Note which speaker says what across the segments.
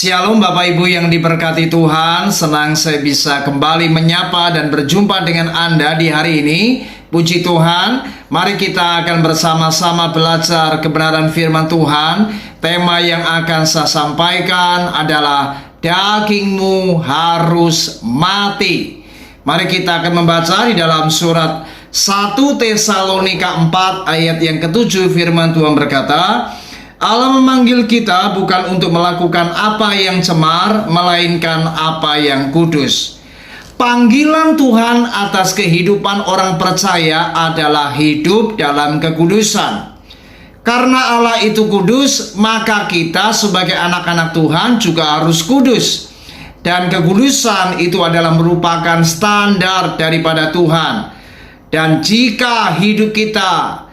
Speaker 1: Shalom Bapak Ibu yang diberkati Tuhan, senang saya bisa kembali menyapa dan berjumpa dengan Anda di hari ini. Puji Tuhan, mari kita akan bersama-sama belajar kebenaran firman Tuhan. Tema yang akan saya sampaikan adalah dagingmu harus mati. Mari kita akan membaca di dalam surat 1 Tesalonika 4 ayat yang ke-7. Firman Tuhan berkata, Allah memanggil kita bukan untuk melakukan apa yang cemar, melainkan apa yang kudus. Panggilan Tuhan atas kehidupan orang percaya adalah hidup dalam kekudusan. Karena Allah itu kudus, maka kita sebagai anak-anak Tuhan juga harus kudus. Dan kekudusan itu adalah merupakan standar daripada Tuhan. Dan jika hidup kita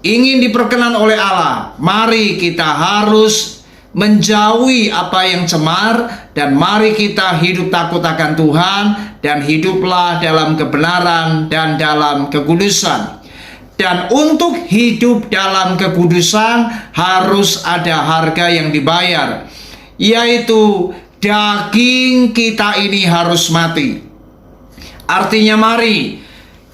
Speaker 1: ingin diperkenan oleh Allah, mari kita harus menjauhi apa yang cemar, dan mari kita hidup takut akan Tuhan, dan hiduplah dalam kebenaran dan dalam kekudusan. Dan untuk hidup dalam kekudusan harus ada harga yang dibayar, yaitu daging kita ini harus mati. Artinya mari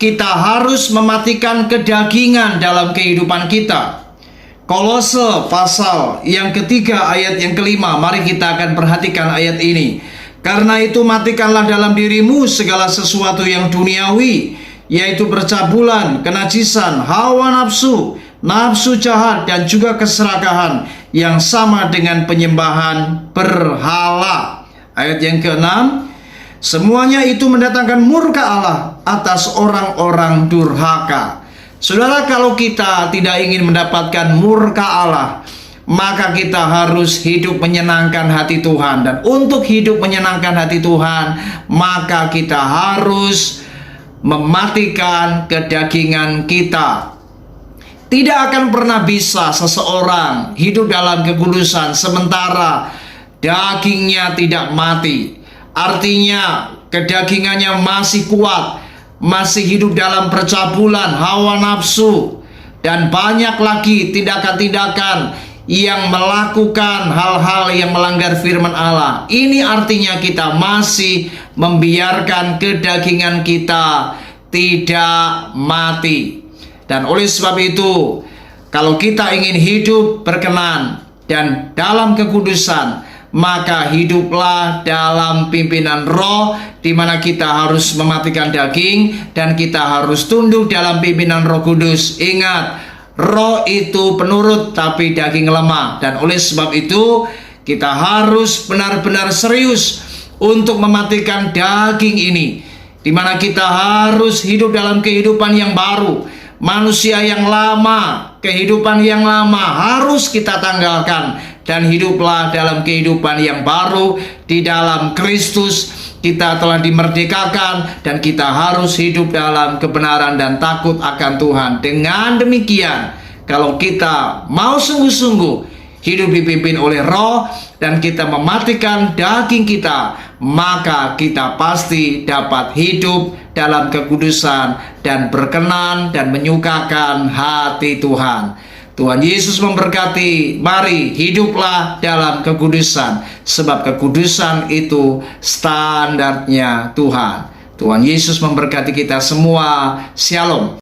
Speaker 1: kita harus mematikan kedagingan dalam kehidupan kita. Kolose pasal yang ketiga ayat yang kelima. Mari kita akan perhatikan ayat ini. Karena itu matikanlah dalam dirimu segala sesuatu yang duniawi, yaitu percabulan, kenajisan, hawa nafsu, nafsu jahat, dan juga keserakahan yang sama dengan penyembahan berhala. Ayat yang ke-6. Semuanya itu mendatangkan murka Allah atas orang-orang durhaka. Saudara, kalau kita tidak ingin mendapatkan murka Allah, maka kita harus hidup menyenangkan hati Tuhan. Dan untuk hidup menyenangkan hati Tuhan, maka kita harus mematikan kedagingan kita. Tidak akan pernah bisa seseorang hidup dalam kekudusan sementara dagingnya tidak mati. Artinya kedagingannya masih kuat, masih hidup dalam percabulan, hawa nafsu, dan banyak lagi tindakan-tindakan yang melakukan hal-hal yang melanggar firman Allah. Ini artinya kita masih membiarkan kedagingan kita tidak mati. Dan oleh sebab itu, kalau kita ingin hidup berkenan dan dalam kekudusan, maka hiduplah dalam pimpinan roh, di mana kita harus mematikan daging dan kita harus tunduk dalam pimpinan Roh Kudus. Ingat, roh itu penurut tapi daging lemah. Dan oleh sebab itu kita harus benar-benar serius untuk mematikan daging ini, di mana kita harus hidup dalam kehidupan yang baru. Manusia yang lama, kehidupan yang lama harus kita tanggalkan, dan hiduplah dalam kehidupan yang baru di dalam Kristus. Kita telah dimerdekakan dan kita harus hidup dalam kebenaran dan takut akan Tuhan. Dengan demikian, kalau kita mau sungguh-sungguh hidup dipimpin oleh roh dan kita mematikan daging kita, maka kita pasti dapat hidup dalam kekudusan dan berkenan dan menyukakan hati Tuhan. Tuhan Yesus memberkati. Mari hiduplah dalam kekudusan, sebab kekudusan itu standarnya Tuhan. Tuhan Yesus memberkati kita semua. Shalom.